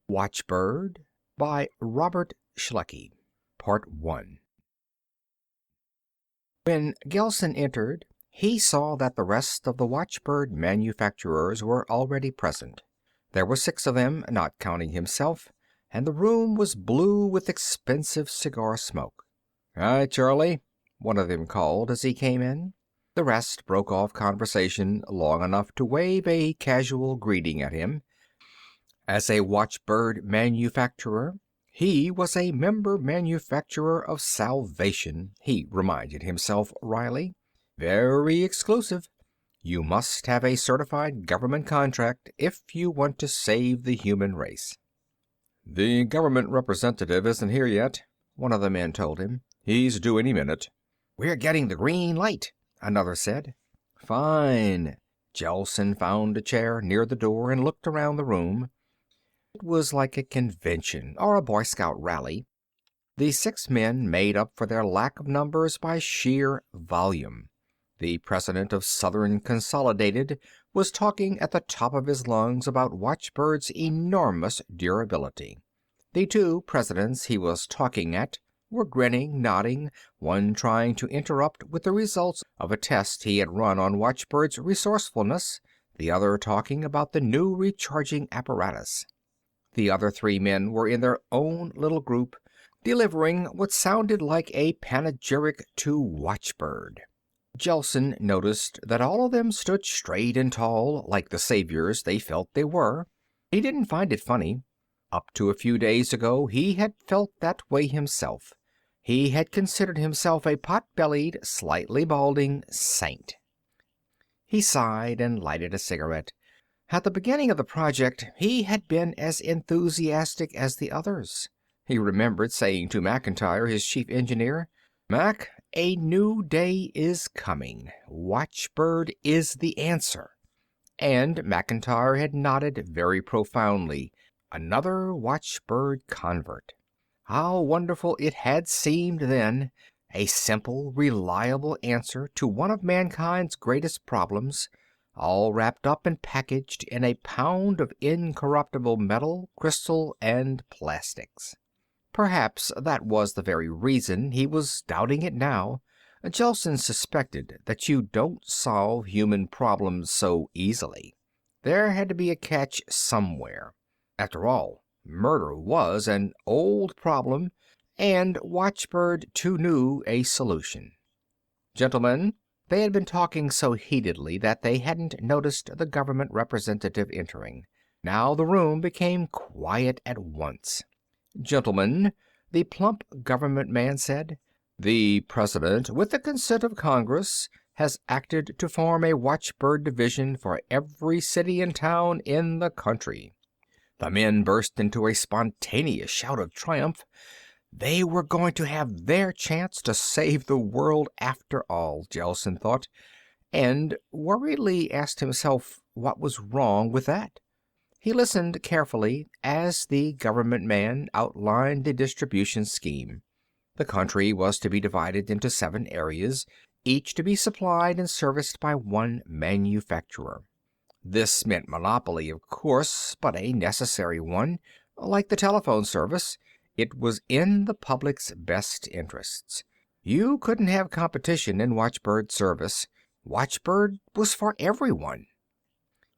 Watchbird by Robert Sheckley. Part 1. When Gelson entered, he saw that the rest of the watchbird manufacturers were already present. There were 6 of them, not counting himself, and the room was blue with expensive cigar smoke. "Hi, Charlie," one of them called as he came in. The rest broke off conversation long enough to wave a casual greeting at him. As a watchbird manufacturer, he was a member manufacturer of salvation, he reminded himself wryly. Very exclusive. You must have a certified government contract if you want to save the human race. "The government representative isn't here yet," one of the men told him. "He's due any minute." "We're getting the green light," another said. "Fine." Gelson found a chair near the door and looked around the room. It was like a convention or a Boy Scout rally. The 6 men made up for their lack of numbers by sheer volume. The president of Southern Consolidated was talking at the top of his lungs about Watchbird's enormous durability. The 2 presidents he was talking at were grinning, nodding, one trying to interrupt with the results of a test he had run on Watchbird's resourcefulness, the other talking about the new recharging apparatus. The other 3 men were in their own little group, delivering what sounded like a panegyric to Watchbird. Gelson noticed that all of them stood straight and tall, like the saviors they felt they were. He didn't find it funny. Up to a few days ago, he had felt that way himself. He had considered himself a pot-bellied, slightly balding saint. He sighed and lighted a cigarette. At the beginning of the project, he had been as enthusiastic as the others. He remembered saying to McIntyre, his chief engineer, "Mac, a new day is coming. Watchbird is the answer." And McIntyre had nodded very profoundly. Another watchbird convert. How wonderful it had seemed then. A simple, reliable answer to one of mankind's greatest problems, all wrapped up and packaged in a pound of incorruptible metal, crystal, and plastics. Perhaps that was the very reason he was doubting it now. Gelson suspected that you don't solve human problems so easily. There had to be a catch somewhere. After all, murder was an old problem, and Watchbird too knew a solution. "Gentlemen," they had been talking so heatedly that they hadn't noticed the government representative entering. Now the room became quiet at once. "Gentlemen," the plump government man said, "the President, with the consent of Congress, has acted to form a watchbird division for every city and town in the country." The men burst into a spontaneous shout of triumph. They were going to have their chance to save the world after all, Gelson thought, and worriedly asked himself what was wrong with that. He listened carefully as the government man outlined the distribution scheme. The country was to be divided into 7 areas, each to be supplied and serviced by one manufacturer. This meant monopoly, of course, but a necessary one. Like the telephone service, it was in the public's best interests. You couldn't have competition in Watchbird service. Watchbird was for everyone.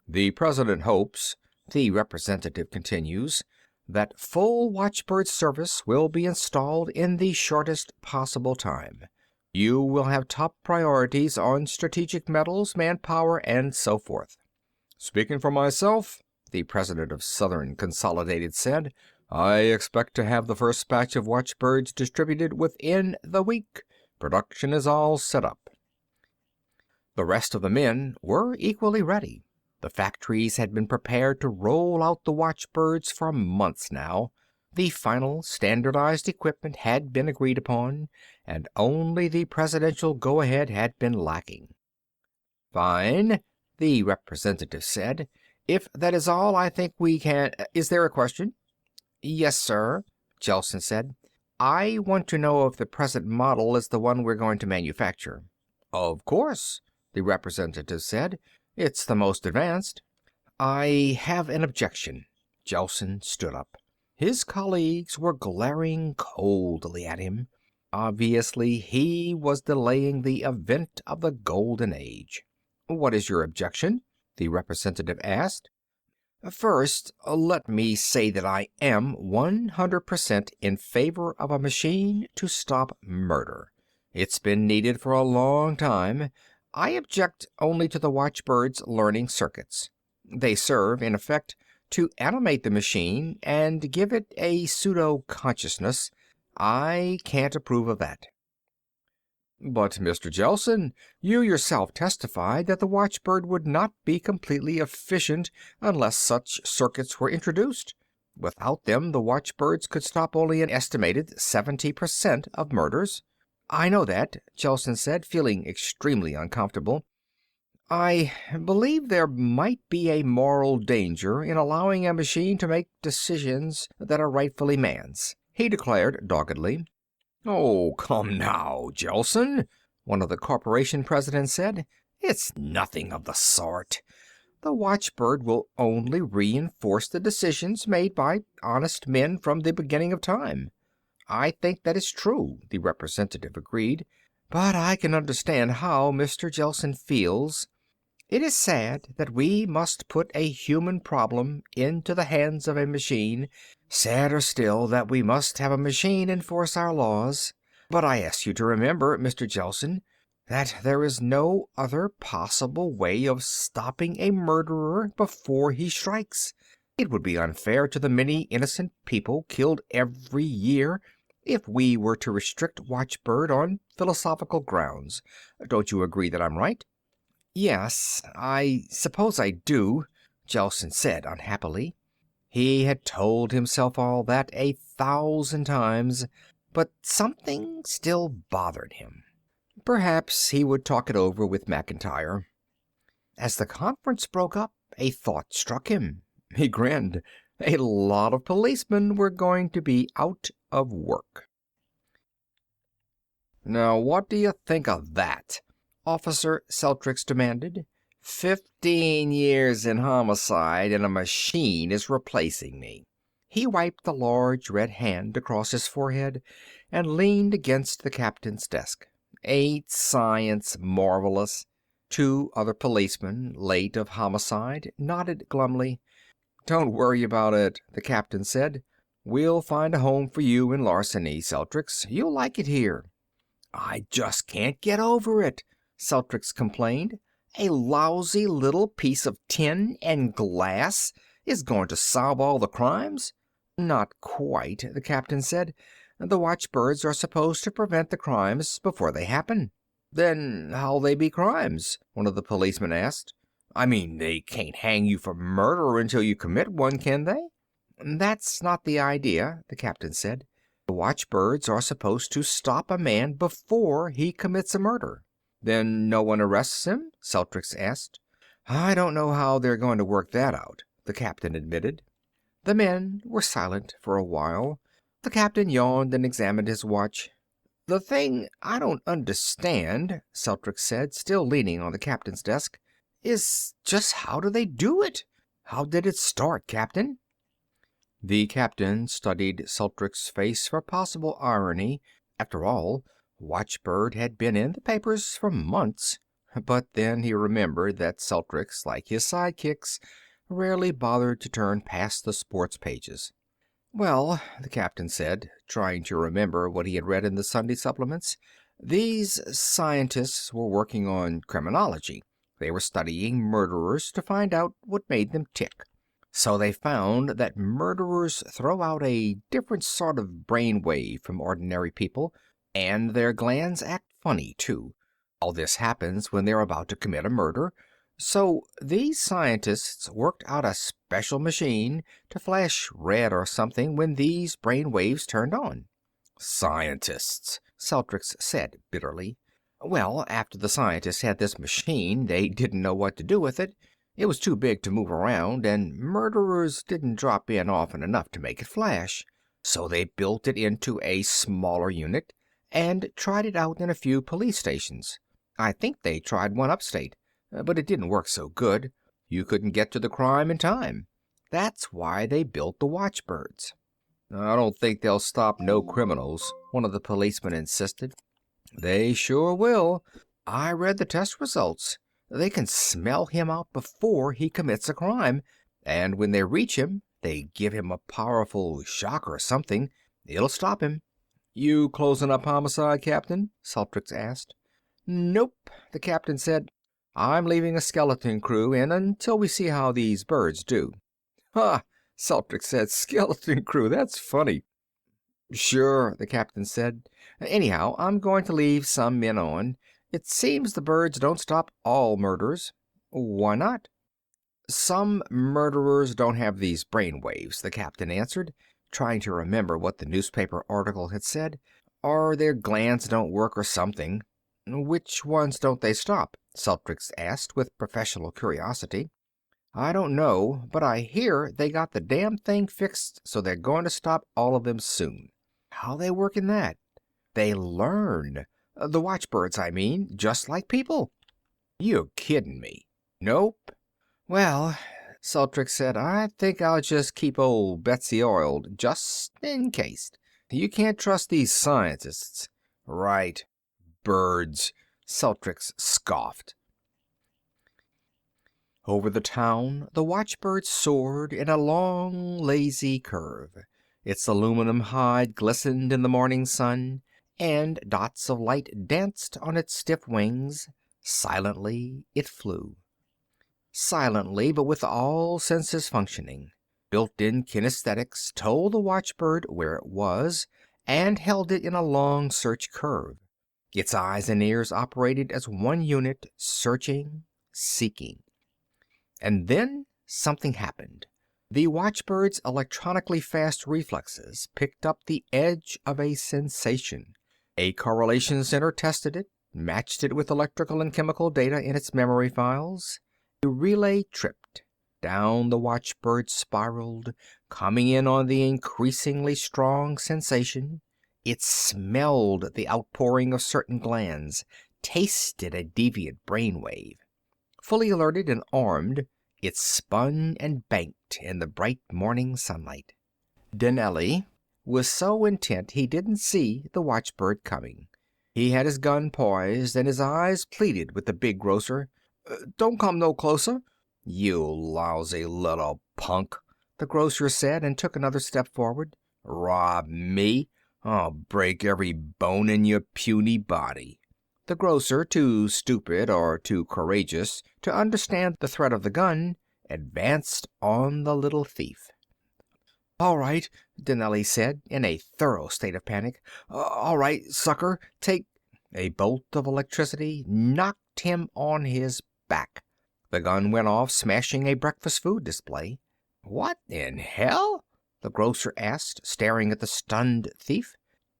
"The President hopes," the representative continues, "that full Watchbird service will be installed in the shortest possible time. You will have top priorities on strategic metals, manpower, and so forth." "Speaking for myself," the president of Southern Consolidated said, "I expect to have the first batch of watchbirds distributed within the week. Production is all set up." The rest of the men were equally ready. The factories had been prepared to roll out the watchbirds for months now. The final standardized equipment had been agreed upon, and only the presidential go-ahead had been lacking. "Fine," the representative said. "If that is all, I think we can... Is there a question?" "Yes, sir," Gelson said. "I want to know if the present model is the one we're going to manufacture." "Of course," the representative said. "It's the most advanced." "I have an objection." Gelson stood up. His colleagues were glaring coldly at him. Obviously, he was delaying the event of the Golden Age. "What is your objection?" the representative asked. "First, let me say that I am 100% in favor of a machine to stop murder. It's been needed for a long time. I object only to the watchbirds' learning circuits. They serve, in effect, to animate the machine and give it a pseudo-consciousness. I can't approve of that." "But, Mr. Gelson, you yourself testified that the watchbird would not be completely efficient unless such circuits were introduced. Without them, the watchbirds could stop only an estimated 70% of murders." "I know that," Gelson said, feeling extremely uncomfortable. "I believe there might be a moral danger in allowing a machine to make decisions that are rightfully man's," he declared doggedly. "Oh, come now, Gelson," one of the corporation presidents said. "It's nothing of the sort. The watchbird will only reinforce the decisions made by honest men from the beginning of time." "I think that is true," the representative agreed. "But I can understand how Mr. Gelson feels. It is sad that we must put a human problem into the hands of a machine, sadder still that we must have a machine enforce our laws. But I ask you to remember, Mr. Gelson, that there is no other possible way of stopping a murderer before he strikes. It would be unfair to the many innocent people killed every year if we were to restrict watchbird on philosophical grounds. Don't you agree that I'm right?" "Yes, I suppose I do," Gelson said unhappily. He had told himself all that 1,000 times, but something still bothered him. Perhaps he would talk it over with McIntyre. As the conference broke up, a thought struck him. He grinned. A lot of policemen were going to be out of work. "Now, what do you think of that?" Officer Celtrix demanded. 15 years in homicide, and a machine is replacing me." He wiped the large red hand across his forehead and leaned against the captain's desk. "Ain't science marvelous?" Two other policemen, late of homicide, nodded glumly. "Don't worry about it," the captain said. "We'll find a home for you in larceny, Celtrix. You'll like it here." "I just can't get over it," Celtrix complained. "A lousy little piece of tin and glass is going to solve all the crimes?" "Not quite," the captain said. "The watchbirds are supposed to prevent the crimes before they happen." "Then how'll they be crimes?" one of the policemen asked. "I mean, they can't hang you for murder until you commit one, can they?" "That's not the idea," the captain said. "The watchbirds are supposed to stop a man before he commits a murder." "Then no one arrests him?" Celtrix asked. "I don't know how they're going to work that out," the captain admitted. The men were silent for a while. The captain yawned and examined his watch. "The thing I don't understand," Celtrix said, still leaning on the captain's desk, "is just how do they do it? How did it start, Captain?" The captain studied Celtrix's face for possible irony. After all, Watchbird had been in the papers for months. But then he remembered that Celtrix, like his sidekicks, rarely bothered to turn past the sports pages. "Well," the captain said, trying to remember what he had read in the Sunday supplements, "these scientists were working on criminology. They were studying murderers to find out what made them tick. So they found that murderers throw out a different sort of brain wave from ordinary people, and their glands act funny, too. All this happens when they're about to commit a murder. So these scientists worked out a special machine to flash red or something when these brain waves turned on." "Scientists," Celtrix said bitterly. "Well, after the scientists had this machine, they didn't know what to do with it. It was too big to move around, and murderers didn't drop in often enough to make it flash. So they built it into a smaller unit and tried it out in a few police stations. I think they tried one upstate, but it didn't work so good. You couldn't get to the crime in time. That's why they built the watchbirds." I don't think they'll stop no criminals, one of the policemen insisted. They sure will. I read the test results. They can smell him out before he commits a crime, and when they reach him, they give him a powerful shock or something. It'll stop him. You closing up homicide, Captain? Celtrix asked. Nope, the captain said. I'm leaving a skeleton crew in until we see how these birds do. Ha! Celtrix said. Skeleton crew, that's funny. Sure, the captain said. Anyhow, I'm going to leave some men on. It seems the birds don't stop all murders. Why not? Some murderers don't have these brain waves, the captain answered, trying to remember what the newspaper article had said. Or their glands don't work or something. Which ones don't they stop? Celtrix asked with professional curiosity. I don't know, but I hear they got the damn thing fixed, so they're going to stop all of them soon. How they working that? They learn. The watchbirds, I mean, just like people. You're kidding me. Nope. Well, Celtrix said, I think I'll just keep old Betsy oiled, just in case. You can't trust these scientists. Right. Birds, Celtrix scoffed. Over the town, the watchbird soared in a long, lazy curve. Its aluminum hide glistened in the morning sun, and dots of light danced on its stiff wings. Silently, it flew. Silently, but with all senses functioning. Built-in kinesthetics told the watchbird where it was, and held it in a long search curve. Its eyes and ears operated as one unit, searching, seeking. And then something happened. The watchbird's electronically fast reflexes picked up the edge of a sensation. A correlation center tested it, matched it with electrical and chemical data in its memory files. The relay tripped. Down the watchbird spiraled, coming in on the increasingly strong sensation. It smelled the outpouring of certain glands, tasted a deviant brainwave. Fully alerted and armed, it spun and banked in the bright morning sunlight. Dinelli was so intent he didn't see the watchbird coming. He had his gun poised, and his eyes pleaded with the big grocer. Don't come no closer. You lousy little punk, the grocer said, and took another step forward. Rob me? I'll break every bone in your puny body. The grocer, too stupid or too courageous to understand the threat of the gun, advanced on the little thief. All right, Dinelli said, in a thorough state of panic. All right, sucker, take... A bolt of electricity knocked him on his back. The gun went off, smashing a breakfast food display. What in hell? The grocer asked, staring at the stunned thief.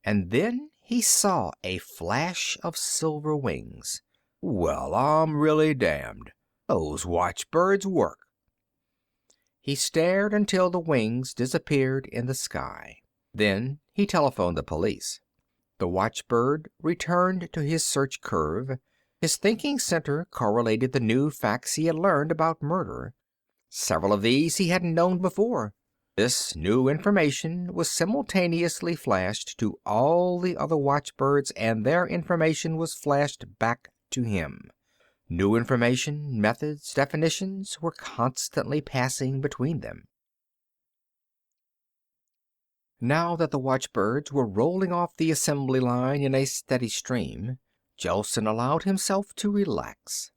And then he saw a flash of silver wings. Well, I'm really damned. Those watchbirds work. He stared until the wings disappeared in the sky. Then he telephoned the police. The watchbird returned to his search curve. His thinking center correlated the new facts he had learned about murder. Several of these he hadn't known before. This new information was simultaneously flashed to all the other watchbirds, and their information was flashed back to him. New information, methods, definitions were constantly passing between them. Now that the watchbirds were rolling off the assembly line in a steady stream, Gelsen allowed himself to relax.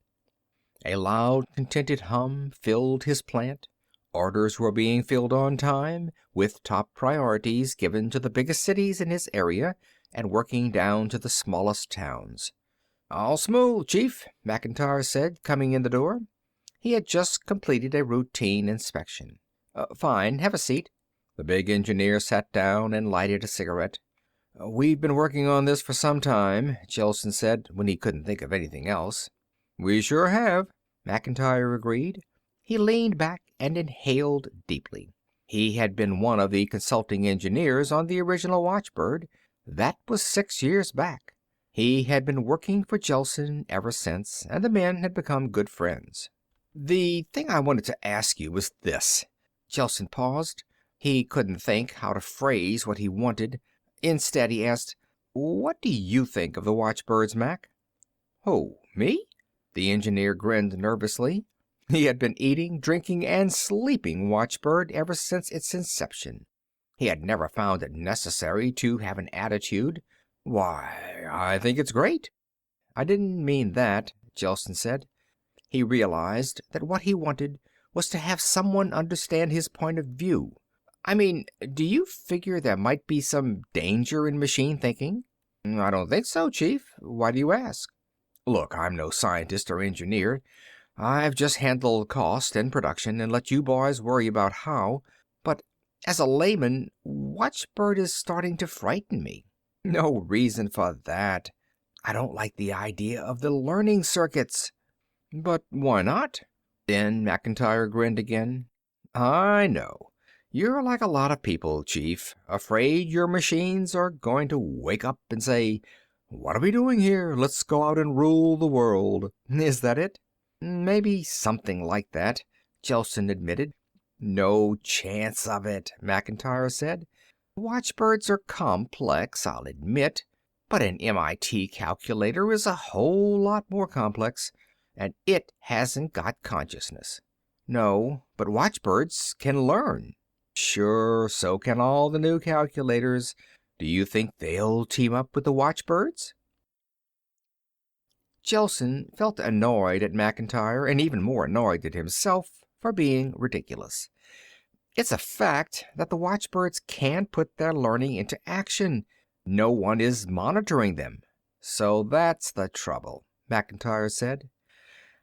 A loud, contented hum filled his plant. Orders were being filled on time, with top priorities given to the biggest cities in his area and working down to the smallest towns. All smooth, Chief, McIntyre said, coming in the door. He had just completed a routine inspection. Fine, have a seat. The big engineer sat down and lighted a cigarette. We've been working on this for some time, Gelsen said, when he couldn't think of anything else. We sure have, McIntyre agreed. He leaned back and inhaled deeply. He had been one of the consulting engineers on the original Watchbird. That was 6 years back. He had been working for Gelsen ever since, and the men had become good friends. The thing I wanted to ask you was this. Gelsen paused. He couldn't think how to phrase what he wanted. Instead, he asked, "What do you think of the watchbirds, Mac?" "Who, me?" The engineer grinned nervously. He had been eating, drinking, and sleeping watchbird ever since its inception. He had never found it necessary to have an attitude. "Why, I think it's great." "I didn't mean that," Gelsen said. He realized that what he wanted was to have someone understand his point of view. "I mean, do you figure there might be some danger in machine thinking?" "I don't think so, Chief. Why do you ask?" "Look, I'm no scientist or engineer. I've just handled cost and production and let you boys worry about how. But as a layman, Watchbird is starting to frighten me." "No reason for that. I don't like the idea of the learning circuits." "But why not?" Then McIntyre grinned again. "I know. You're like a lot of people, Chief, afraid your machines are going to wake up and say, 'What are we doing here? Let's go out and rule the world.' Is that it?" "Maybe something like that," Gelsen admitted. "No chance of it," McIntyre said. "Watchbirds are complex, I'll admit, but an MIT calculator is a whole lot more complex, and it hasn't got consciousness." "No, but watchbirds can learn." "Sure, so can all the new calculators. Do you think they'll team up with the watchbirds?" Gelsen felt annoyed at McIntyre and even more annoyed at himself for being ridiculous. It's a fact that the watchbirds can put their learning into action. No one is monitoring them. "So that's the trouble," McIntyre said.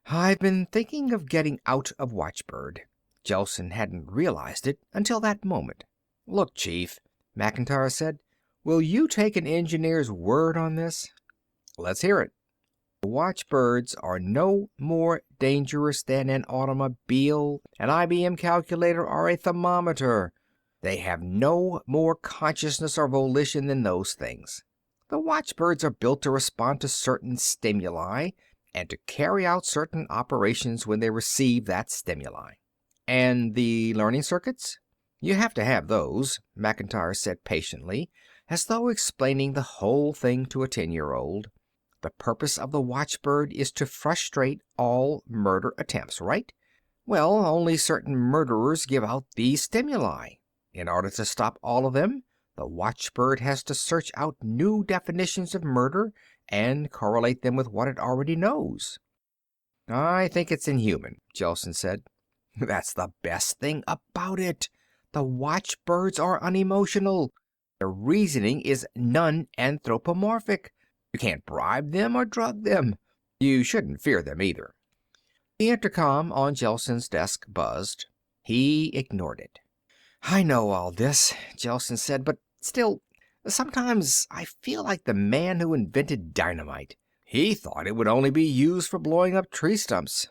"I've been thinking of getting out of Watchbird." Gelsen hadn't realized it until that moment. "Look, Chief," McIntyre said, "will you take an engineer's word on this?" "Let's hear it." "Watchbirds are no more dangerous than an automobile, an IBM calculator, or a thermometer. They have no more consciousness or volition than those things. The watchbirds are built to respond to certain stimuli and to carry out certain operations when they receive that stimuli." "And the learning circuits?" "You have to have those," McIntyre said patiently, as though explaining the whole thing to a 10-year-old. "The purpose of the watchbird is to frustrate all murder attempts, right? Well, only certain murderers give out these stimuli. In order to stop all of them, the watchbird has to search out new definitions of murder and correlate them with what it already knows." "I think it's inhuman," Gelsen said. "That's the best thing about it. The watchbirds are unemotional. Their reasoning is non-anthropomorphic. You can't bribe them or drug them. You shouldn't fear them either." The intercom on Gelsen's desk buzzed. He ignored it. "I know all this," Gelsen said, "but still, sometimes I feel like the man who invented dynamite. He thought it would only be used for blowing up tree stumps.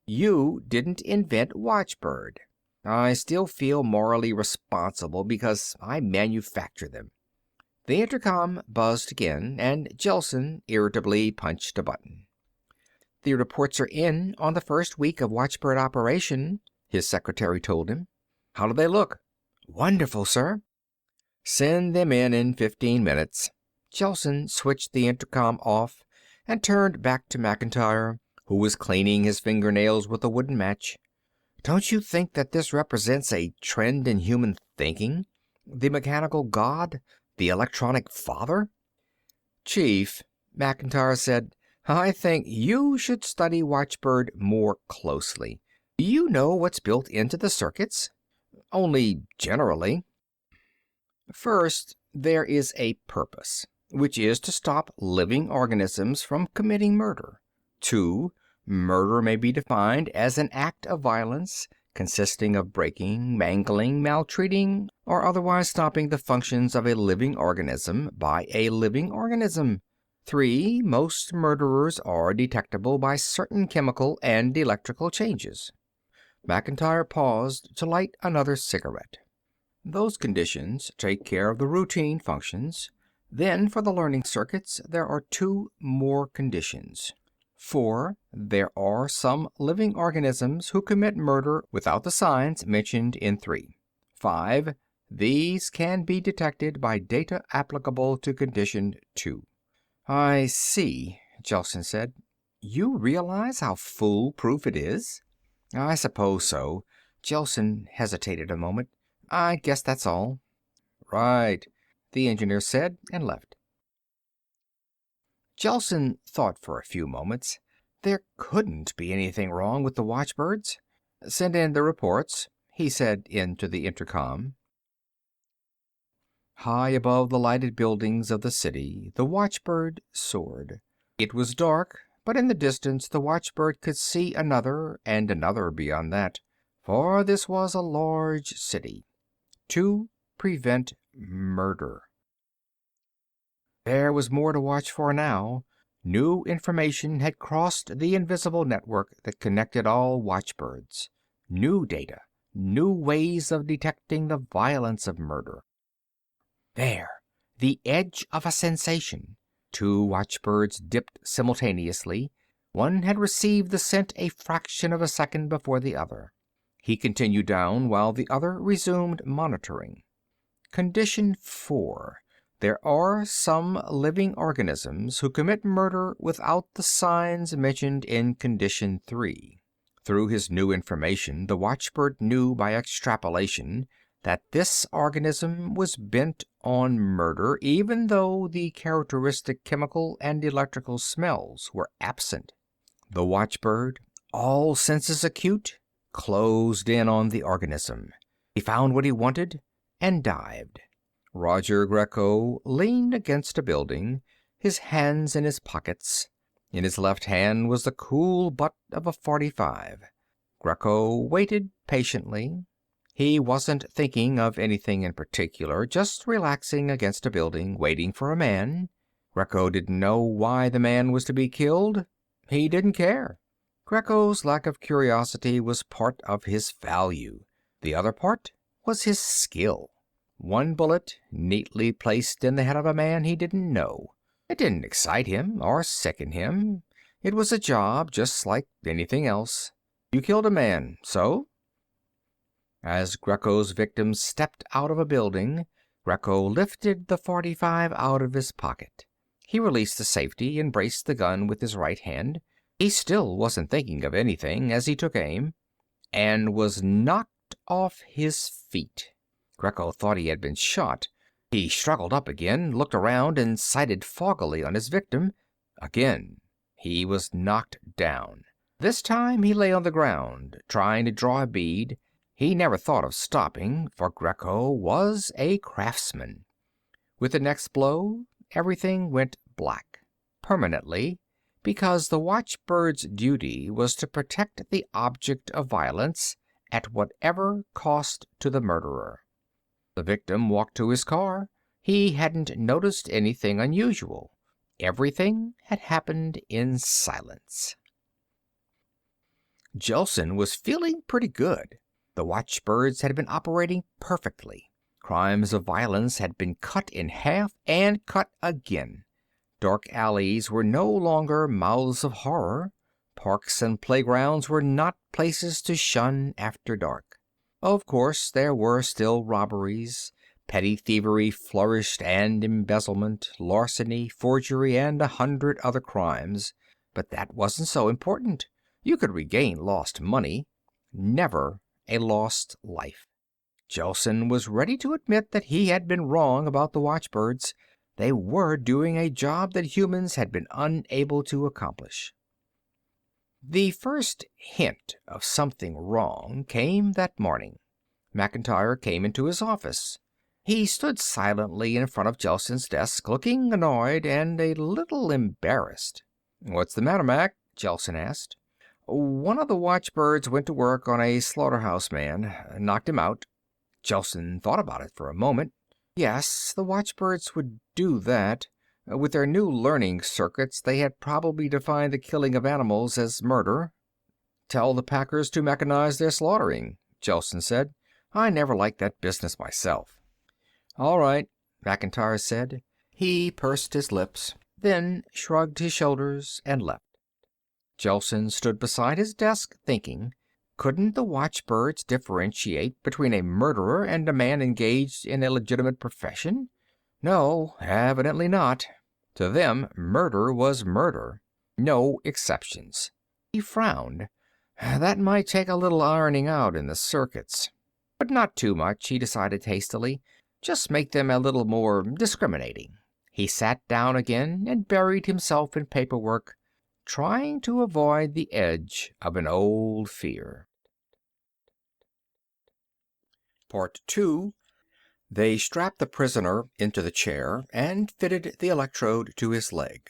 You didn't invent Watchbird. I still feel morally responsible because I manufacture them." The intercom buzzed again, and Gelsen irritably punched a button. "The reports are in on the first week of Watchbird operation," his secretary told him. "How do they look?" "Wonderful, sir." "Send them in 15 minutes." Gelsen switched the intercom off and turned back to McIntyre, who was cleaning his fingernails with a wooden match. "Don't you think that this represents a trend in human thinking? The mechanical god? The electronic father?" "Chief," McIntyre said, "I think you should study Watchbird more closely. Do you know what's built into the circuits?" "Only generally." "First, there is a purpose, which is to stop living organisms from committing murder. 2, murder may be defined as an act of violence consisting of breaking, mangling, maltreating, or otherwise stopping the functions of a living organism by a living organism. 3, most murderers are detectable by certain chemical and electrical changes." McIntyre paused to light another cigarette. "Those conditions take care of the routine functions. Then, for the learning circuits, there are 2 more conditions. 4, there are some living organisms who commit murder without the signs mentioned in 3. 5, These can be detected by data applicable to Condition 2. I see, Gelsen said. You realize how foolproof it is? I suppose so. Gelsen hesitated a moment. I guess that's all. Right, the engineer said, and left. Gelsen thought for a few moments. There couldn't be anything wrong with the watchbirds. Send in the reports, he said into the intercom. High above the lighted buildings of the city, the watchbird soared. It was dark, but in the distance the watchbird could see another and another beyond that, for this was a large city. To prevent murder. There was more to watch for now. New information had crossed the invisible network that connected all watchbirds. New data, new ways of detecting the violence of murder. There, the edge of a sensation. Two watchbirds dipped simultaneously. One had received the scent a fraction of a second before the other. He continued down while the other resumed monitoring. Condition 4. There are some living organisms who commit murder without the signs mentioned in Condition 3. Through his new information, the watchbird knew by extrapolation that this organism was bent on murder, even though the characteristic chemical and electrical smells were absent. The watchbird, all senses acute, closed in on the organism. He found what he wanted and dived. Roger Greco leaned against a building, his hands in his pockets. In his left hand was the cool butt of a .45. Greco waited patiently. He wasn't thinking of anything in particular, just relaxing against a building, waiting for a man. Greco didn't know why the man was to be killed. He didn't care. Greco's lack of curiosity was part of his value. The other part was his skill. One bullet neatly placed in the head of a man he didn't know. It didn't excite him or sicken him. It was a job just like anything else. You killed a man, so? As Greco's victim stepped out of a building, Greco lifted the .45 out of his pocket. He released the safety and braced the gun with his right hand. He still wasn't thinking of anything as he took aim, and was knocked off his feet. Greco thought he had been shot. He struggled up again, looked around, and sighted foggily on his victim. Again, he was knocked down. This time he lay on the ground, trying to draw a bead. He never thought of stopping, for Greco was a craftsman. With the next blow, everything went black. Permanently, because the watchbird's duty was to protect the object of violence at whatever cost to the murderer. The victim walked to his car. He hadn't noticed anything unusual. Everything had happened in silence. Gelsen was feeling pretty good. The watchbirds had been operating perfectly. Crimes of violence had been cut in half and cut again. Dark alleys were no longer mouths of horror. Parks and playgrounds were not places to shun after dark. Of course, there were still robberies. Petty thievery flourished, and embezzlement, larceny, forgery, and 100 other crimes. But that wasn't so important. You could regain lost money. Never a lost life. Gelsen was ready to admit that he had been wrong about the watchbirds. They were doing a job that humans had been unable to accomplish. The first hint of something wrong came that morning. McIntyre came into his office. He stood silently in front of Gelsen's desk, looking annoyed and a little embarrassed. "What's the matter, Mac?" Gelsen asked. "One of the watchbirds went to work on a slaughterhouse man. Knocked him out." Gelsen thought about it for a moment. Yes, the watchbirds would do that. With their new learning circuits, they had probably defined the killing of animals as murder. "Tell the packers to mechanize their slaughtering," Gelsen said. "I never liked that business myself." "All right," McIntyre said. He pursed his lips, then shrugged his shoulders and left. Gelsen stood beside his desk, thinking. Couldn't the watchbirds differentiate between a murderer and a man engaged in a legitimate profession? No, evidently not. To them, murder was murder. No exceptions. He frowned. That might take a little ironing out in the circuits. But not too much, he decided hastily. Just make them a little more discriminating. He sat down again and buried himself in paperwork, trying to avoid the edge of an old fear. Part 2. They strapped the prisoner into the chair and fitted the electrode to his leg.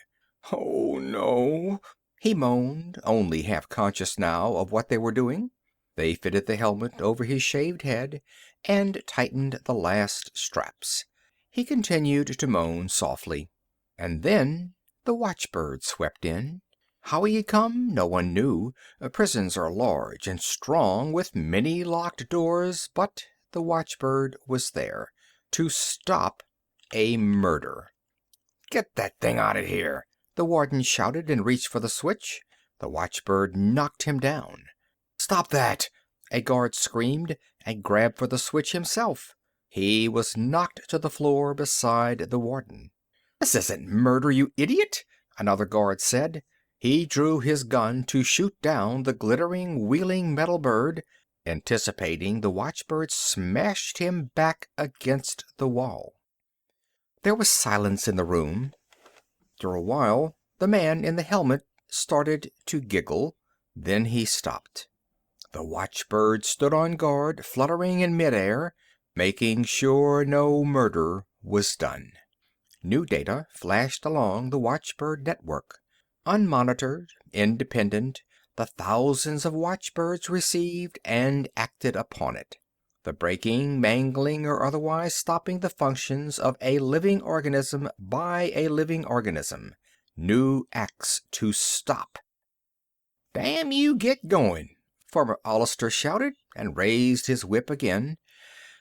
"Oh, no," he moaned, only half conscious now of what they were doing. They fitted the helmet over his shaved head and tightened the last straps. He continued to moan softly. And then the watchbird swept in. How he had come, no one knew. Prisons are large and strong, with many locked doors, but the watchbird was there to stop a murder. "Get that thing out of here!" the warden shouted and reached for the switch. The watchbird knocked him down. "Stop that!" a guard screamed, and grabbed for the switch himself. He was knocked to the floor beside the warden. "This isn't murder, you idiot!" another guard said. He drew his gun to shoot down the glittering, wheeling metal bird. Anticipating, the watchbird smashed him back against the wall. There was silence in the room. After a while, the man in the helmet started to giggle. Then he stopped. The watchbird stood on guard, fluttering in midair, making sure no murder was done. New data flashed along the watchbird network. Unmonitored, independent, the thousands of watchbirds received and acted upon it. The breaking, mangling, or otherwise stopping the functions of a living organism by a living organism. New acts to stop. "Damn you, get going!" Farmer Ollister shouted, and raised his whip again.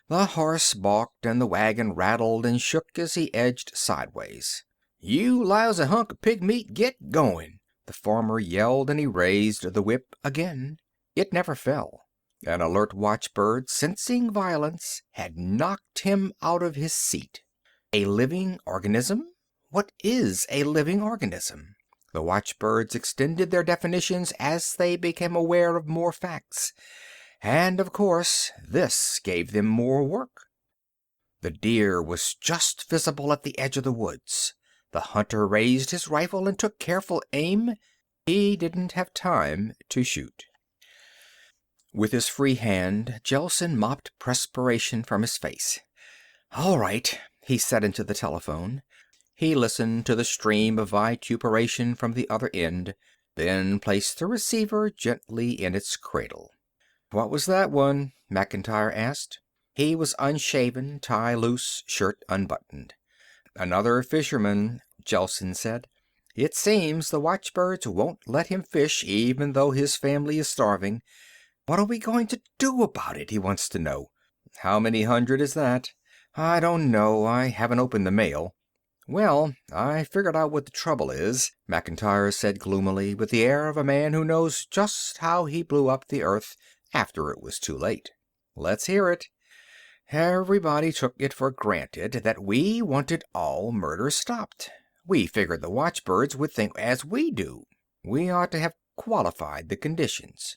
The horse balked, and the wagon rattled and shook as he edged sideways. "You lousy hunk of pig meat, get going!" the farmer yelled, and he raised the whip again. It never fell. An alert watchbird, sensing violence, had knocked him out of his seat. A living organism? What is a living organism? The watchbirds extended their definitions as they became aware of more facts. And, of course, this gave them more work. The deer was just visible at the edge of the woods. The hunter raised his rifle and took careful aim. He didn't have time to shoot. With his free hand, Gelsen mopped perspiration from his face. "All right," he said into the telephone. He listened to the stream of vituperation from the other end, then placed the receiver gently in its cradle. "What was that one?" McIntyre asked. He was unshaven, tie loose, shirt unbuttoned. "Another fisherman," Gelsen said. "It seems the watchbirds won't let him fish even though his family is starving. What are we going to do about it, he wants to know." "How many hundred is that?" "I don't know. I haven't opened the mail." "Well, I figured out what the trouble is," McIntyre said gloomily, with the air of a man who knows just how he blew up the Earth after it was too late. "Let's hear it." "Everybody took it for granted that we wanted all murder stopped. We figured the watchbirds would think as we do. We ought to have qualified the conditions."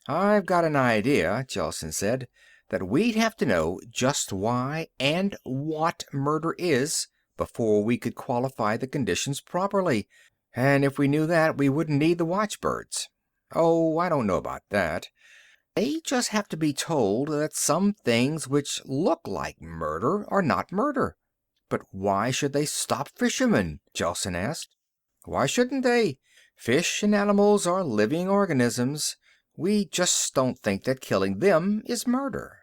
"I've got an idea," Gelsen said, "that we'd have to know just why and what murder is before we could qualify the conditions properly. And if we knew that, we wouldn't need the watchbirds." "Oh, I don't know about that. They just have to be told that some things which look like murder are not murder." "But why should they stop fishermen?" Gelsen asked. "Why shouldn't they? Fish and animals are living organisms. We just don't think that killing them is murder."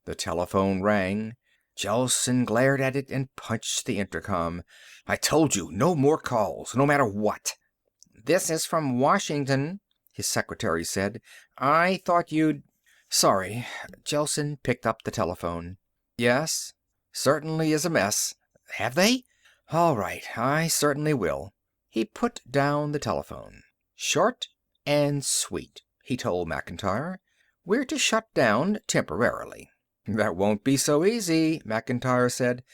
The telephone rang. Gelsen glared at it and punched the intercom. "I told you, no more calls, no matter what." "This is from Washington," his secretary said. "I thought you'd—" "Sorry." Gelsen picked up the telephone. "Yes? Certainly is a mess. Have they? All right, I certainly will." He put down the telephone. Short and sweet. he told McIntyre. "We're to shut down temporarily." "That won't be so easy," McIntyre said.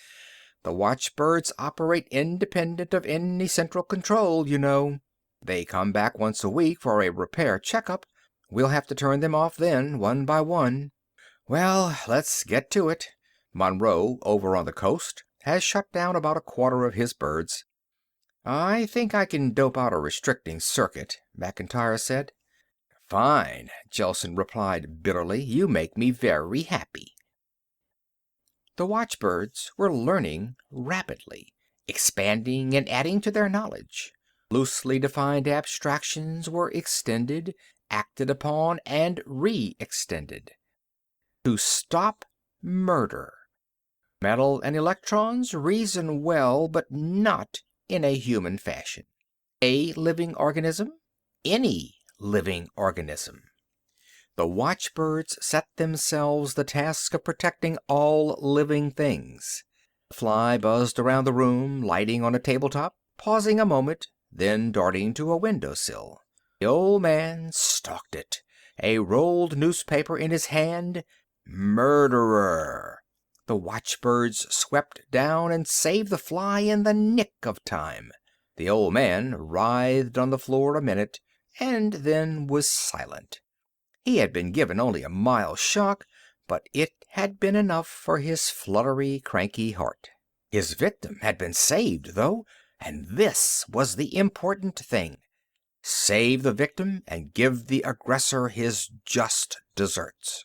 "The watchbirds operate independent of any central control, you know. They come back once a week for a repair checkup. We'll have to turn them off then, one by one. Well, let's get to it. Monroe, over on the coast, has shut down about a quarter of his birds." "I think I can dope out a restricting circuit," McIntyre said. "Fine," Gelsen replied bitterly. "You make me very happy." The watchbirds were learning rapidly, expanding and adding to their knowledge. Loosely defined abstractions were extended, acted upon, and re-extended. To stop murder. Metal and electrons reason well, but not in a human fashion. A living organism? Any living organism. The watchbirds set themselves the task of protecting all living things. The fly buzzed around the room, lighting on a tabletop, pausing a moment, then darting to a windowsill. The old man stalked it, a rolled newspaper in his hand. Murderer! The watchbirds swept down and saved the fly in the nick of time. The old man writhed on the floor a minute, and then was silent. He had been given only a mild shock, but it had been enough for his fluttery, cranky heart. His victim had been saved, though, and this was the important thing. Save the victim and give the aggressor his just deserts.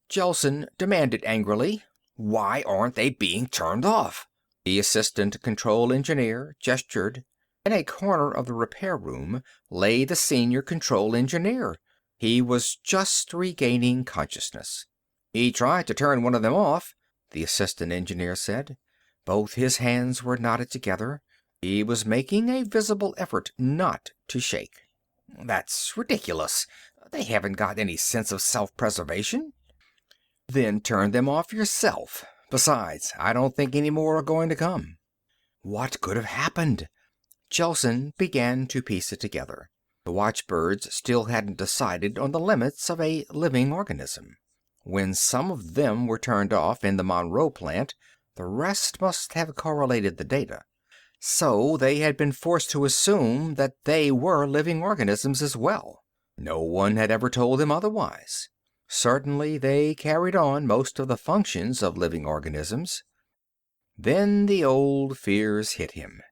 Gelsen demanded angrily, "Why aren't they being turned off?" The assistant control engineer gestured. In a corner of the repair room lay the senior control engineer. He was just regaining consciousness. "He tried to turn one of them off," the assistant engineer said. Both his hands were knotted together. He was making a visible effort not to shake. "That's ridiculous. They haven't got any sense of self-preservation." "Then turn them off yourself. Besides, I don't think any more are going to come." What could have happened? Gelsen began to piece it together. The watchbirds still hadn't decided on the limits of a living organism. When some of them were turned off in the Monroe plant, the rest must have correlated the data. So they had been forced to assume that they were living organisms as well. No one had ever told them otherwise. Certainly they carried on most of the functions of living organisms. Then the old fears hit him.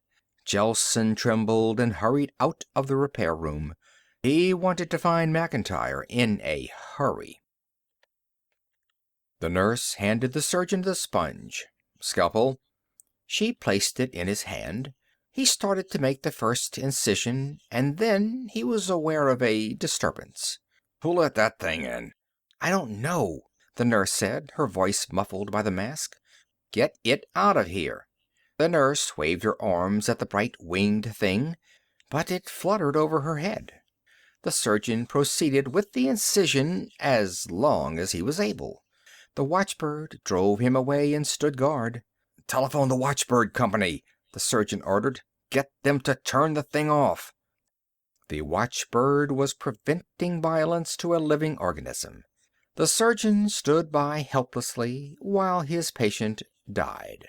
Gelsen trembled and hurried out of the repair room. He wanted to find McIntyre in a hurry. The nurse handed the surgeon the sponge. "Scalpel." She placed it in his hand. He started to make the first incision, and then he was aware of a disturbance. "Who let that thing in?" "I don't know," the nurse said, her voice muffled by the mask. "Get it out of here." The nurse waved her arms at the bright winged thing, but it fluttered over her head. The surgeon proceeded with the incision as long as he was able. The watchbird drove him away and stood guard. "Telephone the Watchbird Company," the surgeon ordered. "Get them to turn the thing off." The watchbird was preventing violence to a living organism. The surgeon stood by helplessly while his patient died.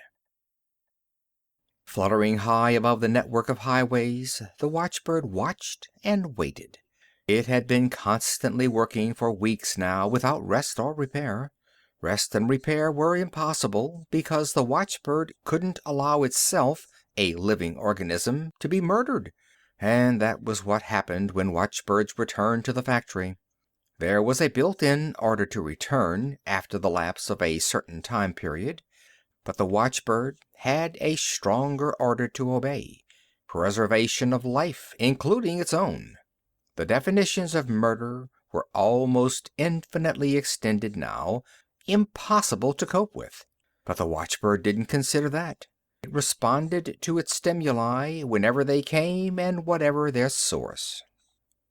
Fluttering high above the network of highways, the watchbird watched and waited. It had been constantly working for weeks now, without rest or repair. Rest and repair were impossible because the watchbird couldn't allow itself, a living organism, to be murdered. And that was what happened when watchbirds returned to the factory. There was a built-in order to return after the lapse of a certain time period, but the watchbird had a stronger order to obey: preservation of life, including its own. The definitions of murder were almost infinitely extended now, impossible to cope with. But the watchbird didn't consider that. It responded to its stimuli whenever they came and whatever their source.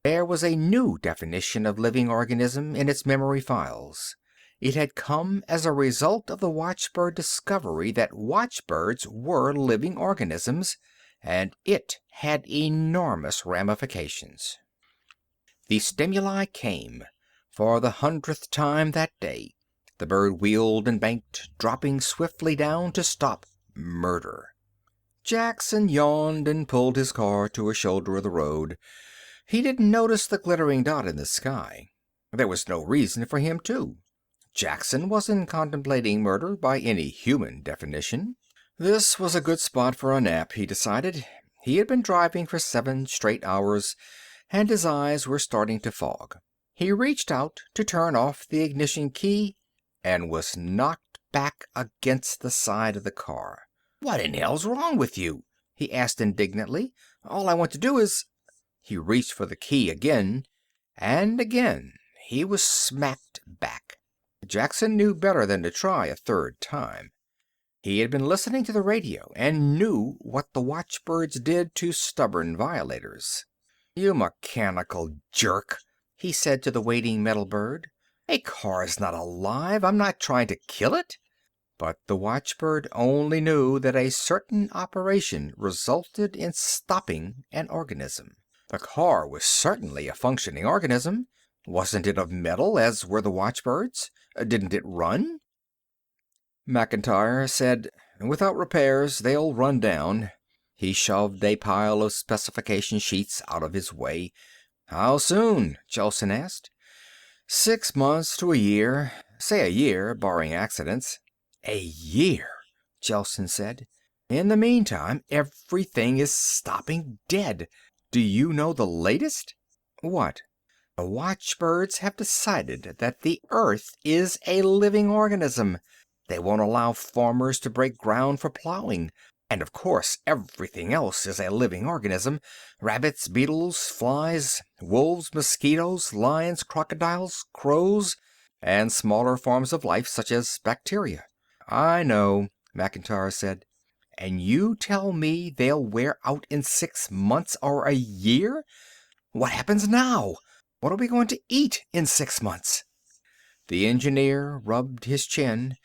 There was a new definition of living organism in its memory files. It had come as a result of the watchbird discovery that watchbirds were living organisms, and it had enormous ramifications. The stimuli came. For the 100th time that day, the bird wheeled and banked, dropping swiftly down to stop murder. Jackson yawned and pulled his car to a shoulder of the road. He didn't notice the glittering dot in the sky. There was no reason for him to. Jackson wasn't contemplating murder by any human definition. This was a good spot for a nap, he decided. He had been driving for 7 straight hours, and his eyes were starting to fog. He reached out to turn off the ignition key and was knocked back against the side of the car. "What in hell's wrong with you?" he asked indignantly. "All I want to do is—" He reached for the key again, and again he was smacked back. Jackson knew better than to try a third time. He had been listening to the radio and knew what the watchbirds did to stubborn violators. "You mechanical jerk," he said to the waiting metal bird. "A car's not alive. I'm not trying to kill it." But the watchbird only knew that a certain operation resulted in stopping an organism. The car was certainly a functioning organism. Wasn't it of metal, as were the watchbirds? Didn't it run? McIntyre said, "Without repairs, they'll run down." He shoved a pile of specification sheets out of his way. "How soon?" Gelsen asked. 6 months to a year. Say a year, barring accidents." "A year," Gelsen said. "In the meantime, everything is stopping dead. Do you know the latest?" "What?" "The watchbirds have decided that the Earth is a living organism. They won't allow farmers to break ground for plowing. And of course everything else is a living organism. Rabbits, beetles, flies, wolves, mosquitoes, lions, crocodiles, crows, and smaller forms of life such as bacteria." "I know," McIntyre said. "And you tell me they'll wear out in 6 months or a year? What happens now? What are we going to eat in 6 months?" The engineer rubbed his chin.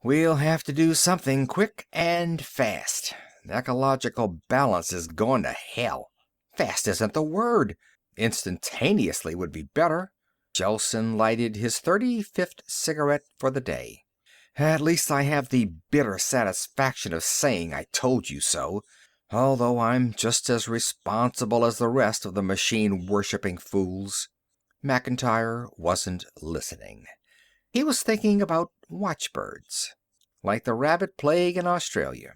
"We'll have to do something quick and fast. Ecological balance is going to hell." "Fast isn't the word. Instantaneously would be better." Gelsen lighted his 35th cigarette for the day. "At least I have the bitter satisfaction of saying I told you so, although I'm just as responsible as the rest of the machine-worshipping fools." McIntyre wasn't listening. He was thinking about watchbirds. Like the rabbit plague in Australia.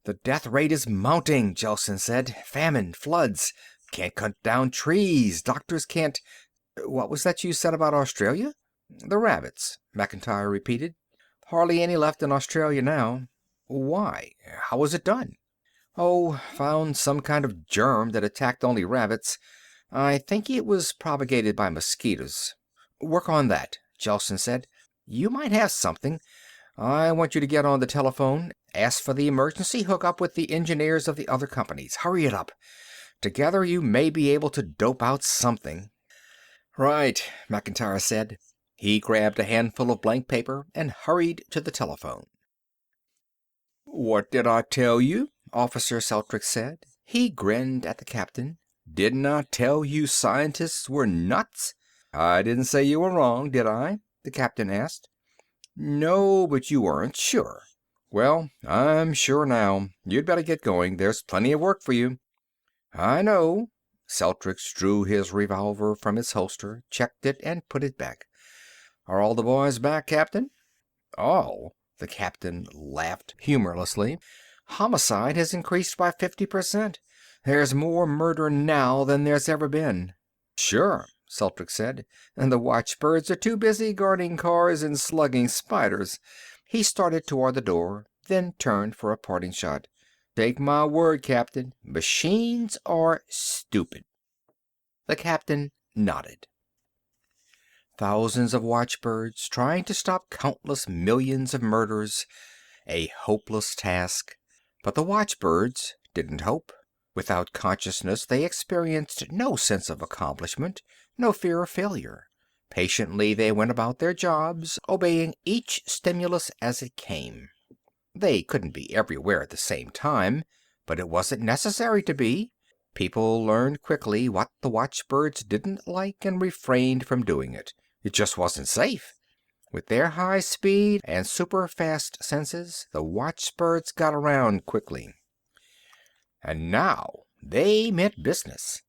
"The death rate is mounting," Gelsen said. "Famine, floods, can't cut down trees, doctors can't—" "What was that you said about Australia?" "The rabbits," McIntyre repeated. "Hardly any left in Australia now." "Why? How was it done?" "Oh, found some kind of germ that attacked only rabbits. I think it was propagated by mosquitoes." "Work on that," Gelsen said. "You might have something. I want you to get on the telephone. Ask for the emergency hookup with the engineers of the other companies. Hurry it up. Together you may be able to dope out something." "Right," McIntyre said. He grabbed a handful of blank paper and hurried to the telephone. "What did I tell you?" Officer Celtric said. He grinned at the captain. "Didn't I tell you scientists were nuts?" "I didn't say you were wrong, did I?" the captain asked. "No, but you weren't sure." "Well, I'm sure now. You'd better get going. There's plenty of work for you." "I know." Celtrix drew his revolver from its holster, checked it, and put it back. "Are all the boys back, Captain?" "All?" The captain laughed humorlessly. "Homicide has increased by 50%. There's more murder now than there's ever been." "Sure," Celtric said. "And the watchbirds are too busy guarding cars and slugging spiders." He started toward the door, then turned for a parting shot. "Take my word, Captain, machines are stupid." The captain nodded. Thousands of watchbirds trying to stop countless millions of murders. A hopeless task. But the watchbirds didn't hope. Without consciousness, they experienced no sense of accomplishment, no fear of failure. Patiently they went about their jobs, obeying each stimulus as it came. They couldn't be everywhere at the same time, but it wasn't necessary to be. People learned quickly what the watchbirds didn't like and refrained from doing it. It just wasn't safe. With their high speed and super fast senses, the watchbirds got around quickly. And now they meant business.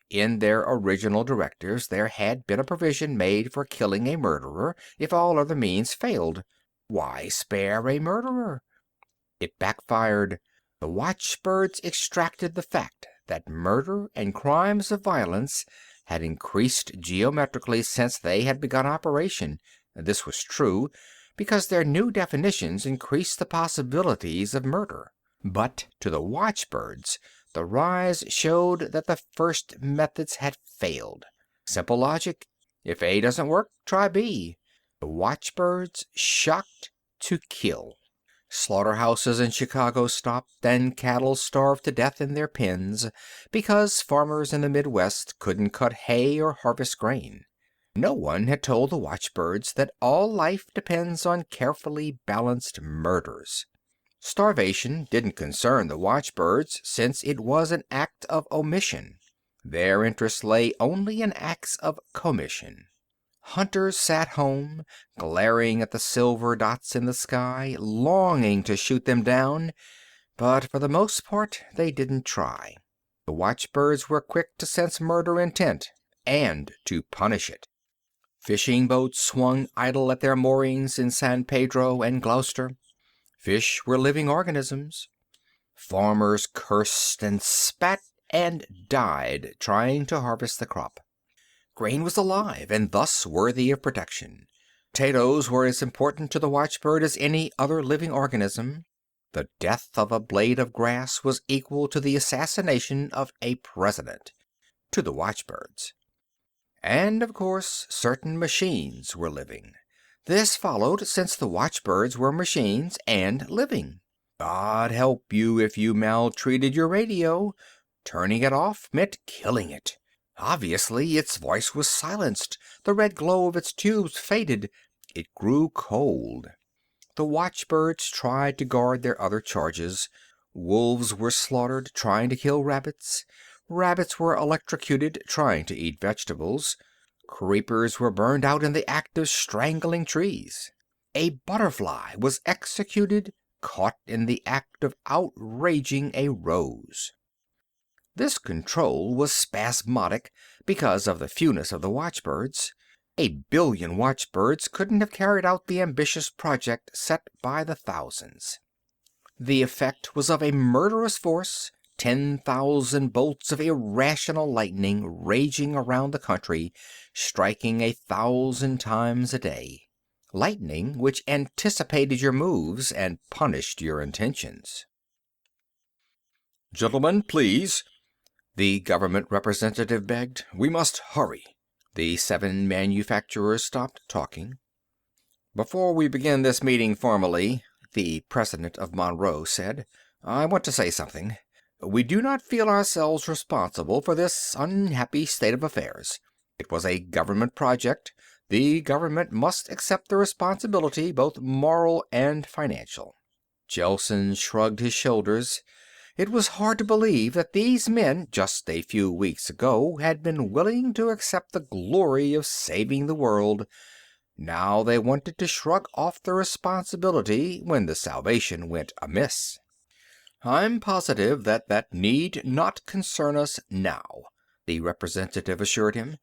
In their original directives, there had been a provision made for killing a murderer if all other means failed. Why spare a murderer? It backfired. The watchbirds extracted the fact that murder and crimes of violence had increased geometrically since they had begun operation. This was true because their new definitions increased the possibilities of murder. But to the watchbirds, the rise showed that the first methods had failed. Simple logic. If A doesn't work, try B. The watchbirds shocked to kill. Slaughterhouses in Chicago stopped, and cattle starved to death in their pens because farmers in the Midwest couldn't cut hay or harvest grain. No one had told the watchbirds that all life depends on carefully balanced murders. Starvation didn't concern the watchbirds since it was an act of omission. Their interest lay only in acts of commission. Hunters sat home, glaring at the silver dots in the sky, longing to shoot them down, but for the most part they didn't try. The watchbirds were quick to sense murder intent, and to punish it. Fishing boats swung idle at their moorings in San Pedro and Gloucester. Fish were living organisms. Farmers cursed and spat and died trying to harvest the crop. Grain was alive and thus worthy of protection. Potatoes were as important to the watchbird as any other living organism. The death of a blade of grass was equal to the assassination of a president, to the watchbirds. And, of course, certain machines were living. This followed since the watchbirds were machines and living. God help you if you maltreated your radio. Turning it off meant killing it. Obviously, its voice was silenced. The red glow of its tubes faded. It grew cold. The watchbirds tried to guard their other charges. Wolves were slaughtered trying to kill rabbits. Rabbits were electrocuted trying to eat vegetables. Creepers were burned out in the act of strangling trees. A butterfly was executed caught in the act of outraging a rose. This control was spasmodic because of the fewness of the watchbirds. 1,000,000,000 watchbirds couldn't have carried out the ambitious project set by the thousands. The effect was of a murderous force, 10,000 bolts of irrational lightning raging around the country, striking 1,000 times a day. Lightning which anticipated your moves and punished your intentions. "Gentlemen, please," the government representative begged. "We must hurry." The 7 manufacturers stopped talking. "Before we begin this meeting formally," the president of Monroe said, "I want to say something. We do not feel ourselves responsible for this unhappy state of affairs. It was a government project. The government must accept the responsibility, both moral and financial." Gelsen shrugged his shoulders. It was hard to believe that these men, just a few weeks ago, had been willing to accept the glory of saving the world. Now they wanted to shrug off the responsibility when the salvation went amiss. "I'm positive that need not concern us now," the representative assured him.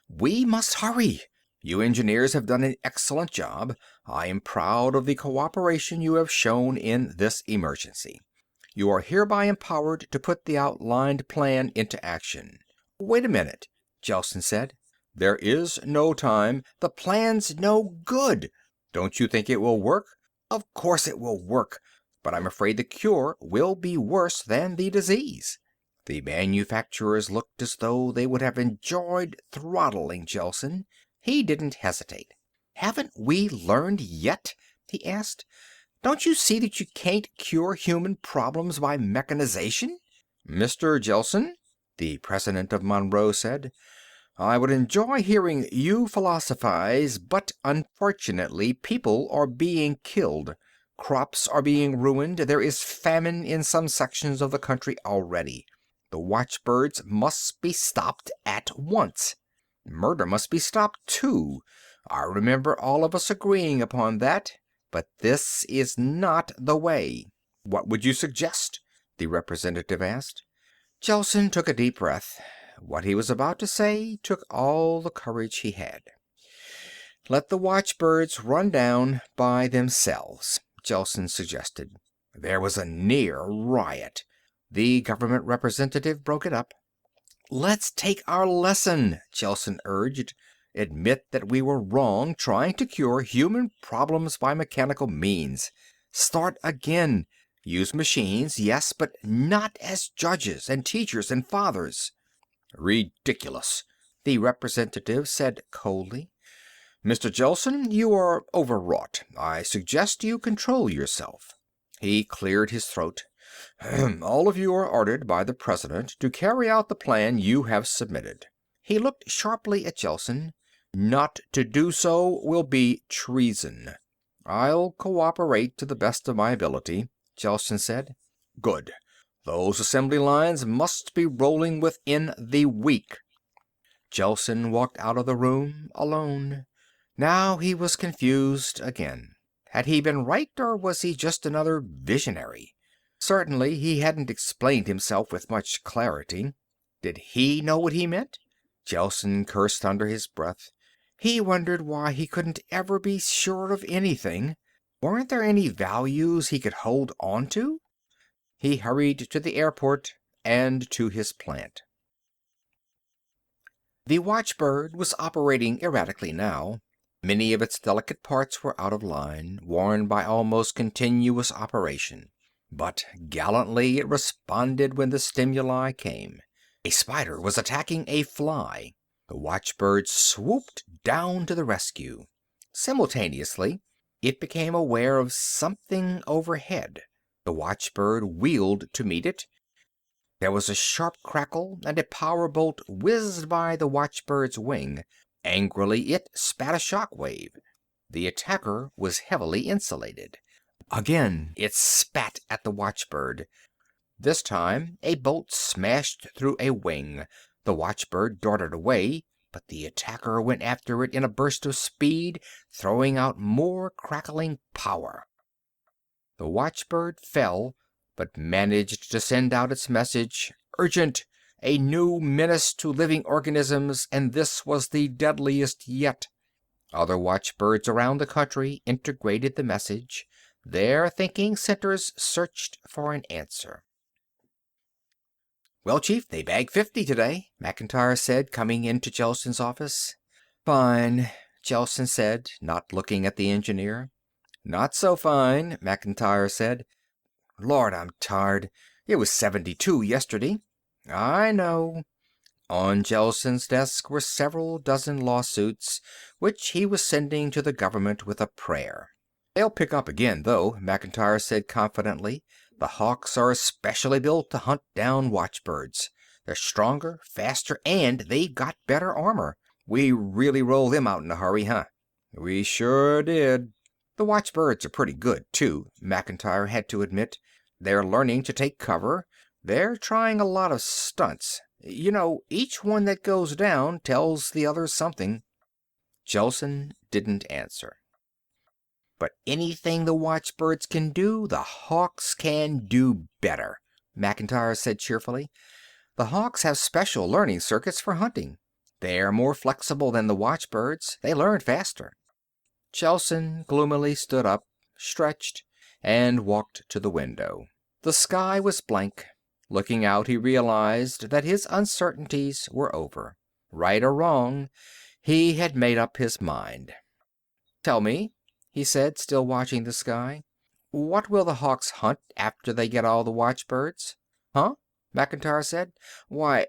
"We must hurry. You engineers have done an excellent job. I am proud of the cooperation you have shown in this emergency. You are hereby empowered to put the outlined plan into action." "Wait a minute," Gelsen said. "There is no time. The plan's no good. Don't you think it will work?" "Of course it will work, but I'm afraid the cure will be worse than the disease." The manufacturers looked as though they would have enjoyed throttling Gelsen. He didn't hesitate. "Haven't we learned yet?" he asked. "Don't you see that you can't cure human problems by mechanization?" "Mr. Gelsen," the president of Monroe said, "I would enjoy hearing you philosophize, but unfortunately people are being killed. Crops are being ruined. There is famine in some sections of the country already. The watchbirds must be stopped at once. Murder must be stopped, too. I remember all of us agreeing upon that. But this is not the way." "What would you suggest?" the representative asked. Gelsen took a deep breath. What he was about to say took all the courage he had. "Let the watchbirds run down by themselves," Gelsen suggested. There was a near riot. The government representative broke it up. "Let's take our lesson," Gelsen urged. "Admit that we were wrong trying to cure human problems by mechanical means. Start again. Use machines, yes, but not as judges and teachers and fathers." "Ridiculous," the representative said coldly. "Mr. Gelsen, you are overwrought. I suggest you control yourself." He cleared his throat. "All of you are ordered by the President to carry out the plan you have submitted." He looked sharply at Gelsen. "Not to do so will be treason." "I'll cooperate to the best of my ability," Gelsen said. "Good. Those assembly lines must be rolling within the week." Gelsen walked out of the room alone. Now he was confused again. Had he been right, or was he just another visionary? Certainly he hadn't explained himself with much clarity. Did he know what he meant? Gelsen cursed under his breath. He wondered why he couldn't ever be sure of anything. Weren't there any values he could hold on to? He hurried to the airport and to his plant. The Watchbird was operating erratically now. Many of its delicate parts were out of line, worn by almost continuous operation. But gallantly it responded when the stimuli came. A spider was attacking a fly. The Watchbird swooped down to the rescue. Simultaneously, it became aware of something overhead. The Watchbird wheeled to meet it. There was a sharp crackle, and a power bolt whizzed by the Watchbird's wing. Angrily, it spat a shock wave. The attacker was heavily insulated. Again, it spat at the Watchbird. This time, a bolt smashed through a wing. The Watchbird darted away, but the attacker went after it in a burst of speed, throwing out more crackling power. The Watchbird fell, but managed to send out its message. Urgent! A new menace to living organisms, and this was the deadliest yet. Other watchbirds around the country integrated the message. Their thinking centers searched for an answer. "Well, Chief, they bagged 50 today," McIntyre said, coming into Gelsen's office. "Fine," Gelsen said, not looking at the engineer. "Not so fine," McIntyre said. "Lord, I'm tired. It was 72 yesterday." "I know." On Gelsen's desk were several dozen lawsuits, which he was sending to the government with a prayer. "They'll pick up again, though," McIntyre said confidently. "The Hawks are especially built to hunt down watchbirds. They're stronger, faster, and they've got better armor. We really rolled them out in a hurry, huh?" "We sure did." "The watchbirds are pretty good, too," McIntyre had to admit. "They're learning to take cover. They're trying a lot of stunts. You know, each one that goes down tells the others something." Gelsen didn't answer. "But anything the watchbirds can do, the Hawks can do better," McIntyre said cheerfully. "The Hawks have special learning circuits for hunting. They're more flexible than the watchbirds. They learn faster." Gelsen gloomily stood up, stretched, and walked to the window. The sky was blank. Looking out, he realized that his uncertainties were over. Right or wrong, he had made up his mind. "Tell me," he said, still watching the sky, "what will the Hawks hunt after they get all the watchbirds?" "Huh?" McIntyre said. "Why,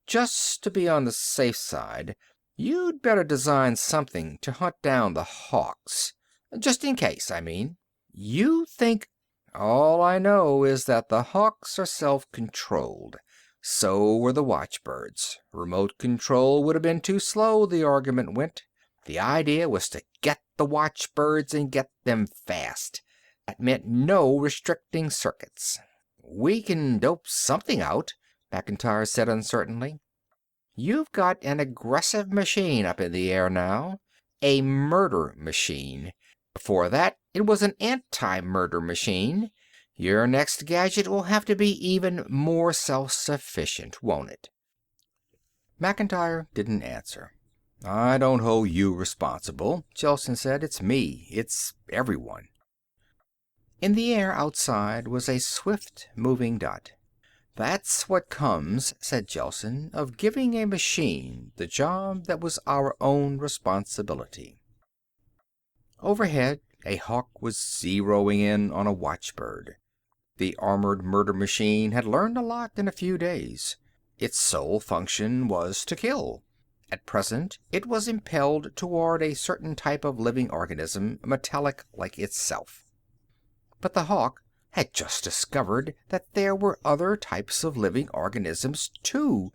just to be on the safe side, you'd better design something to hunt down the Hawks. Just in case, I mean. You think—" "All I know is that the Hawks are self-controlled. So were the watchbirds. Remote control would have been too slow, the argument went. The idea was to get the watchbirds and get them fast. That meant no restricting circuits. We can dope something out. McIntyre said uncertainly. You've got an aggressive machine up in the air now. A murder machine. Before that, it was an anti-murder machine. Your next gadget will have to be even more self-sufficient, won't it? McIntyre didn't answer. I don't hold you responsible, Gelsen said. It's me. It's everyone. In the air outside was a swift moving dot. That's what comes, said Gelsen, of giving a machine the job that was our own responsibility. Overhead, a hawk was zeroing in on a watchbird. The armored murder machine had learned a lot in a few days. Its sole function was to kill. At present, it was impelled toward a certain type of living organism, metallic like itself. But the hawk had just discovered that there were other types of living organisms, too,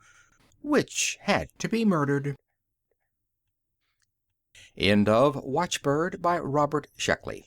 which had to be murdered. End of Watchbird by Robert Sheckley.